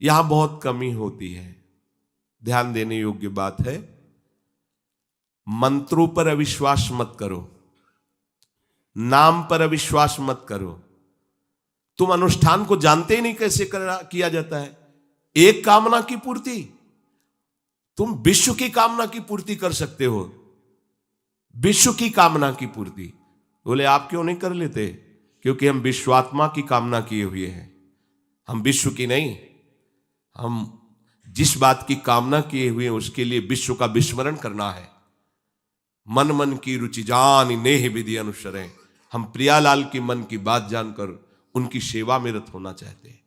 यहां बहुत कमी होती है। ध्यान देने योग्य बात है, मंत्रों पर अविश्वास मत करो, नाम पर अविश्वास मत करो। तुम अनुष्ठान को जानते ही नहीं कैसे किया जाता है। एक कामना की पूर्ति, तुम विश्व की कामना की पूर्ति कर सकते हो, विश्व की कामना की पूर्ति। बोले आप क्यों नहीं कर लेते? क्योंकि हम विश्वात्मा की कामना किए हुए हैं, हम विश्व की नहीं। हम जिस बात की कामना किए हुए हैं उसके लिए विश्व का विस्मरण करना है। मन मन की रुचि जान नेह विधि अनुसरें। हम प्रियालाल की मन की बात जानकर उनकी सेवा में रत होना चाहते हैं।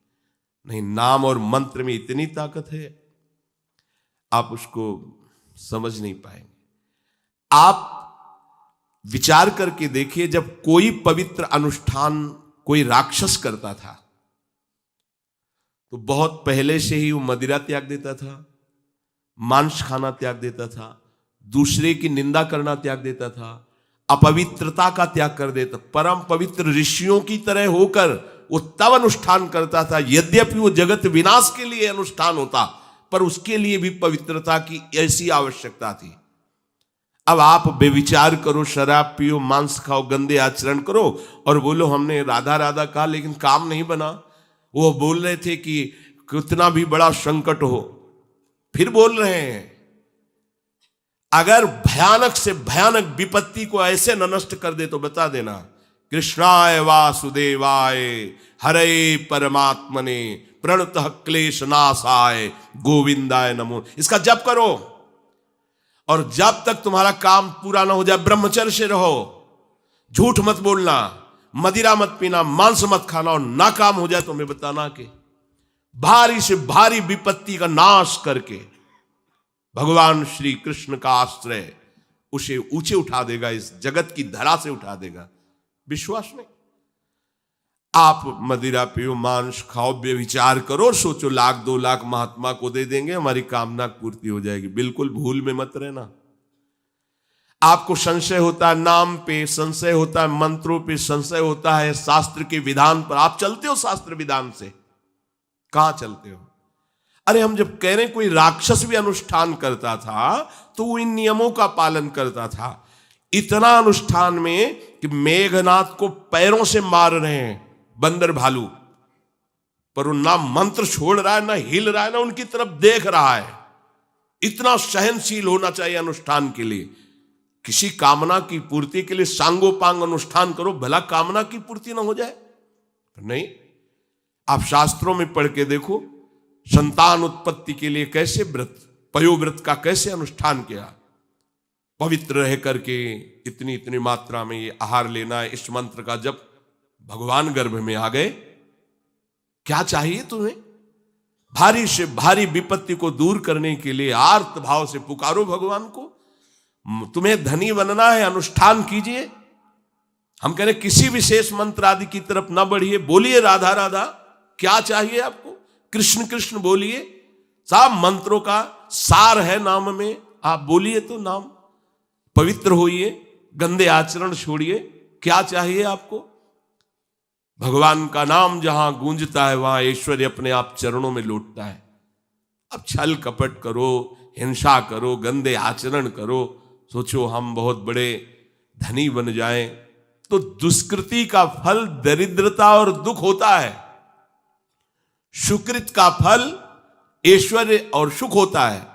नहीं, नाम और मंत्र में इतनी ताकत है, आप उसको समझ नहीं पाएंगे। आप विचार करके देखिए, जब कोई पवित्र अनुष्ठान कोई राक्षस करता था तो बहुत पहले से ही वो मदिरा त्याग देता था, मांस खाना त्याग देता था, दूसरे की निंदा करना त्याग देता था, अपवित्रता का त्याग कर देता। परम पवित्र ऋषियों की तरह होकर वो तब अनुष्ठान करता था, यद्यपि वो जगत विनाश के लिए अनुष्ठान होता, पर उसके लिए भी पवित्रता की ऐसी आवश्यकता थी। अब आप बेविचार करो, शराब पियो, मांस खाओ, गंदे आचरण करो और बोलो हमने राधा राधा कहा लेकिन काम नहीं बना। वो बोल रहे थे कि कितना भी बड़ा संकट हो, फिर बोल रहे हैं। अगर भयानक से भयानक विपत्ति को ऐसे न नष्ट कर दे तो बता देना, कृष्णाय वासुदेवाय हरे परमात्मने प्रणतः क्लेश नाशाय गोविंदाय नमो। इसका जप करो और जब तक तुम्हारा काम पूरा ना हो जाए ब्रह्मचर्य से रहो। झूठ मत बोलना, मदिरा मत पीना, मांस मत खाना, और ना काम हो जाए तो हमें बताना कि भारी से भारी विपत्ति का नाश करके भगवान श्री कृष्ण का आश्रय उसे ऊंचे उठा देगा, इस जगत की धरा से उठा देगा। विश्वास नहीं? आप मदिरा पियो, मांस खाओ, बेविचार करो, सोचो 1,00,000 2,00,000 महात्मा को दे देंगे, हमारी कामना पूर्ति हो जाएगी। बिल्कुल भूल में मत रहना। आपको संशय होता है नाम पे, संशय होता है मंत्रों पे, संशय होता है शास्त्र के विधान पर। आप चलते हो शास्त्र विधान से? कहां चलते हो? अरे हम जब कह रहे हैं कोई राक्षस भी अनुष्ठान करता था तो वो इन नियमों का पालन करता था। इतना अनुष्ठान में कि मेघनाथ को पैरों से मार रहे हैं बंदर भालू, पर वो ना मंत्र छोड़ रहा है, ना हिल रहा है, ना उनकी तरफ देख रहा है। इतना सहनशील होना चाहिए अनुष्ठान के लिए। किसी कामना की पूर्ति के लिए सांगोपांग अनुष्ठान करो, भला कामना की पूर्ति ना हो जाए? नहीं। आप शास्त्रों में पढ़ के देखो, संतान उत्पत्ति के लिए कैसे व्रत, पयोव्रत का कैसे अनुष्ठान किया। पवित्र रह करके इतनी इतनी मात्रा में ये आहार लेना है। इस मंत्र का जब भगवान गर्भ में आ गए, क्या चाहिए तुम्हें? भारी से भारी विपत्ति को दूर करने के लिए आर्त भाव से पुकारो भगवान को। तुम्हें धनी बनना है, अनुष्ठान कीजिए। हम कह रहे किसी विशेष मंत्र आदि की तरफ ना बढ़िए, बोलिए राधा राधा। क्या चाहिए आपको? कृष्ण कृष्ण बोलिए। सब मंत्रों का सार है नाम में, आप बोलिए तो नाम। पवित्र होइए, गंदे आचरण छोड़िए। क्या चाहिए आपको? भगवान का नाम जहां गूंजता है वहां ऐश्वर्य अपने आप चरणों में लौटता है। अब छल कपट करो, हिंसा करो, गंदे आचरण करो, सोचो हम बहुत बड़े धनी बन जाएं, तो दुष्कृति का फल दरिद्रता और दुख होता है। सुकृत का फल ऐश्वर्य और सुख होता है।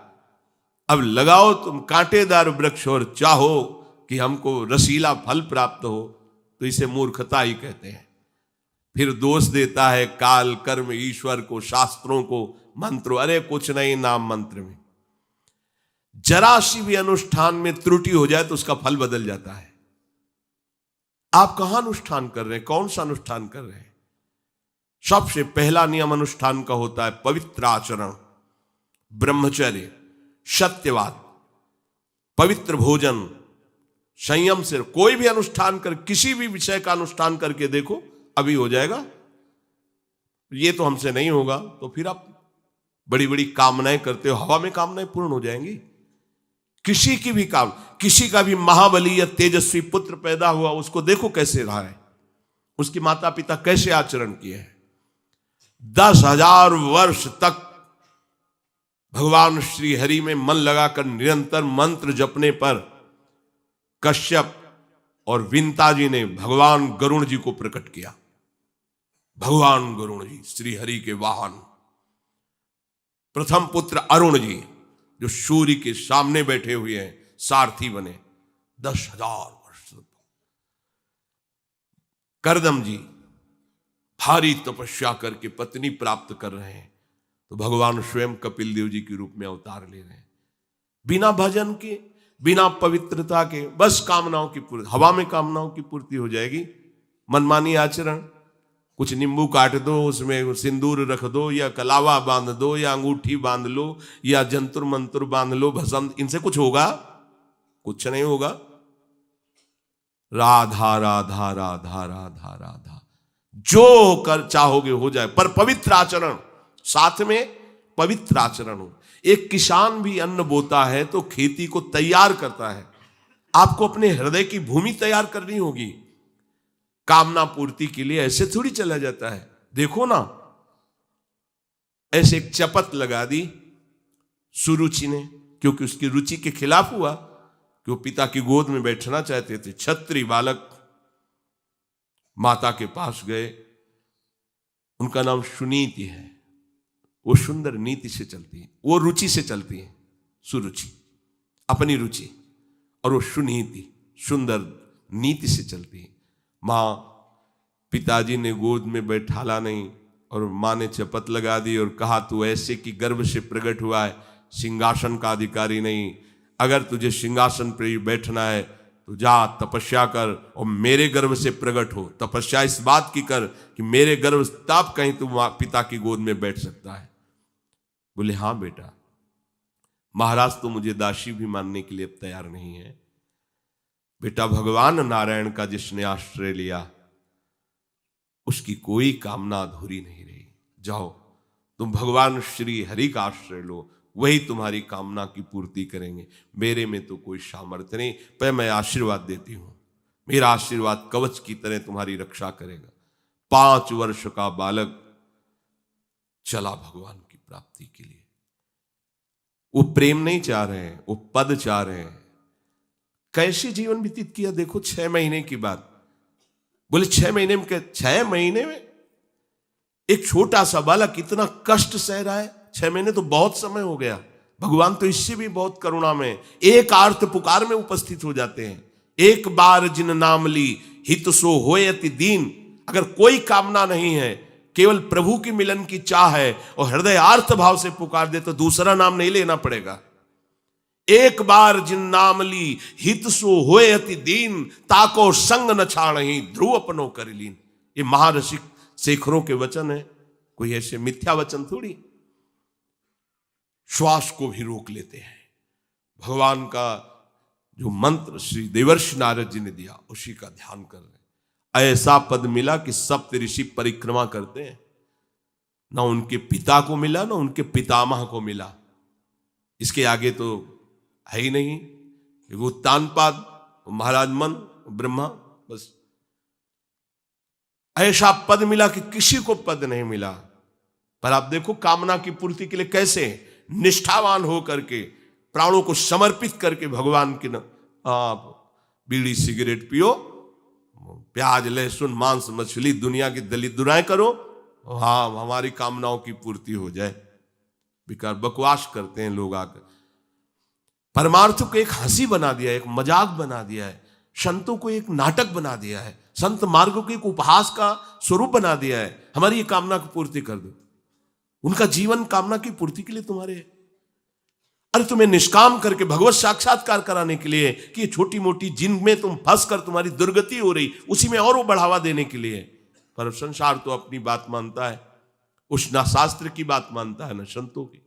अब लगाओ तुम कांटेदार वृक्ष और चाहो कि हमको रसीला फल प्राप्त हो, तो इसे मूर्खता ही कहते हैं। फिर दोष देता है काल, कर्म, ईश्वर को, शास्त्रों को, मंत्रों। अरे कुछ नहीं, नाम मंत्र में जरा सी भी अनुष्ठान में त्रुटि हो जाए तो उसका फल बदल जाता है। आप कहां अनुष्ठान कर रहे हैं? कौन सा अनुष्ठान कर रहे हैं? सबसे पहला नियम अनुष्ठान का होता है पवित्र आचरण, ब्रह्मचर्य, सत्यवाद, पवित्र भोजन, संयम से। कोई भी अनुष्ठान कर, किसी भी विषय का अनुष्ठान करके देखो, अभी हो जाएगा। ये तो हमसे नहीं होगा, तो फिर आप बड़ी बड़ी कामनाएं करते हो, हवा में कामनाएं पूर्ण हो जाएंगी। किसी की भी काम, किसी का भी महाबली या तेजस्वी पुत्र पैदा हुआ, उसको देखो कैसे रहा है, उसकी माता पिता कैसे आचरण किए हैं। 10,000 वर्ष तक भगवान श्री हरि में मन लगाकर निरंतर मंत्र जपने पर कश्यप और विंता जी ने भगवान गरुण जी को प्रकट किया। भगवान गरुण जी श्री हरि के वाहन, प्रथम पुत्र अरुण जी जो सूर्य के सामने बैठे हुए हैं, सारथी बने 10,000 वर्ष। करदम जी भारी तपस्या करके पत्नी प्राप्त कर रहे हैं, तो भगवान स्वयं कपिल देव जी के रूप में अवतार ले रहे हैं। बिना भजन के, बिना पवित्रता के, बस कामनाओं की पूर्ति, हवा में कामनाओं की पूर्ति हो जाएगी। मनमानी आचरण, कुछ नींबू काट दो, उसमें सिंदूर रख दो, या कलावा बांध दो, या अंगूठी बांध लो, या जंतुर मंतुर बांध लो, भस्म, इनसे कुछ होगा? कुछ नहीं होगा। राधा राधा राधा राधा राधा, जो कर चाहोगे हो जाए, पर पवित्र आचरण, साथ में पवित्र आचरण हो। एक किसान भी अन्न बोता है तो खेती को तैयार करता है। आपको अपने हृदय की भूमि तैयार करनी होगी। कामना पूर्ति के लिए ऐसे थोड़ी चला जाता है। देखो ना, ऐसे एक चपत लगा दी सुरुचि ने, क्योंकि उसकी रुचि के खिलाफ हुआ कि वो पिता की गोद में बैठना चाहते थे। क्षत्रिय बालक माता के पास गए, उनका नाम सुनीति है। वो सुंदर नीति से चलती है, वो रुचि से चलती है, सुरुचि अपनी रुचि, और वो सुनीति सुंदर नीति से चलती है। माँ, पिताजी ने गोद में बैठाला नहीं, और माँ ने शपथ लगा दी और कहा, तू ऐसे की गर्भ से प्रकट हुआ है, सिंहासन का अधिकारी नहीं। अगर तुझे सिंहासन पर बैठना है तो जा तपस्या कर और मेरे गर्भ से प्रकट हो। तपस्या इस बात की कर कि मेरे गर्भ तब कहीं तू पिता की गोद में बैठ सकता है। बोले, हाँ बेटा। महाराज तो मुझे दासी भी मानने के लिए अब तैयार नहीं है। बेटा, भगवान नारायण का जिसने आश्रय लिया उसकी कोई कामना अधूरी नहीं रही। जाओ, तुम भगवान श्री हरि का आश्रय लो, वही तुम्हारी कामना की पूर्ति करेंगे। मेरे में तो कोई सामर्थ्य नहीं, पर मैं आशीर्वाद देती हूं। मेरा आशीर्वाद कवच की तरह तुम्हारी रक्षा करेगा। 5 वर्ष का बालक चला भगवान की प्राप्ति के लिए। वो प्रेम नहीं चाह रहे हैं, वो पद चाह रहे हैं। कैसे जीवन व्यतीत किया देखो। 6 महीने की बात। बोले 6 महीने में, 6 महीने में एक छोटा सा बालक इतना कष्ट सह रहा है। 6 महीने तो बहुत समय हो गया। भगवान तो इससे भी बहुत करुणा में, एक आर्त पुकार में उपस्थित हो जाते हैं। एक बार जिन नाम ली हित सो होय अति दीन। अगर कोई कामना नहीं है, केवल प्रभु की मिलन की चाह है और हृदय आर्त भाव से पुकार दे, तो दूसरा नाम नहीं लेना पड़ेगा। एक बार जिन नाम ली हित सो होय अति दीन, ताको संग न छाणहि ध्रुव अपनो कर लीन। ये महारसिक शेखरों के वचन है, कोई ऐसे मिथ्या वचन थोड़ी। श्वास को भी रोक लेते हैं। भगवान का जो मंत्र श्री देवर्षि नारद जी ने दिया, उसी का ध्यान कर रहे। ऐसा पद मिला कि सप्त ऋषि परिक्रमा करते हैं। ना उनके पिता को मिला, ना उनके पितामह को मिला। इसके आगे तो है ही नहीं। वो उत्तानपाद, महाराज मन, ब्रह्मा, बस ऐसा पद मिला कि किसी को पद नहीं मिला। पर आप देखो, कामना की पूर्ति के लिए कैसे निष्ठावान हो करके, प्राणों को समर्पित करके भगवान की आप बीड़ी सिगरेट पियो, प्याज लहसुन मांस मछली दुनिया की दलित दुराएं करो, हाँ हमारी कामनाओं की पूर्ति हो जाए। बेकार बकवास करते हैं लोग आकर। परमार्थ को एक हंसी बना दिया है, एक मजाक बना दिया है। संतों को एक नाटक बना दिया है। संत मार्ग को एक उपहास का स्वरूप बना दिया है। हमारी ये कामना की पूर्ति कर दो। उनका जीवन कामना की पूर्ति के लिए तुम्हारे है। अरे तुम्हें निष्काम करके भगवत साक्षात्कार कराने के लिए कि ये छोटी मोटी जिनमें तुम फंस कर तुम्हारी दुर्गति हो रही, उसी में और वो बढ़ावा देने के लिए। पर संसार तो अपनी बात मानता है, उस ना शास्त्र की बात मानता है ना संतों की।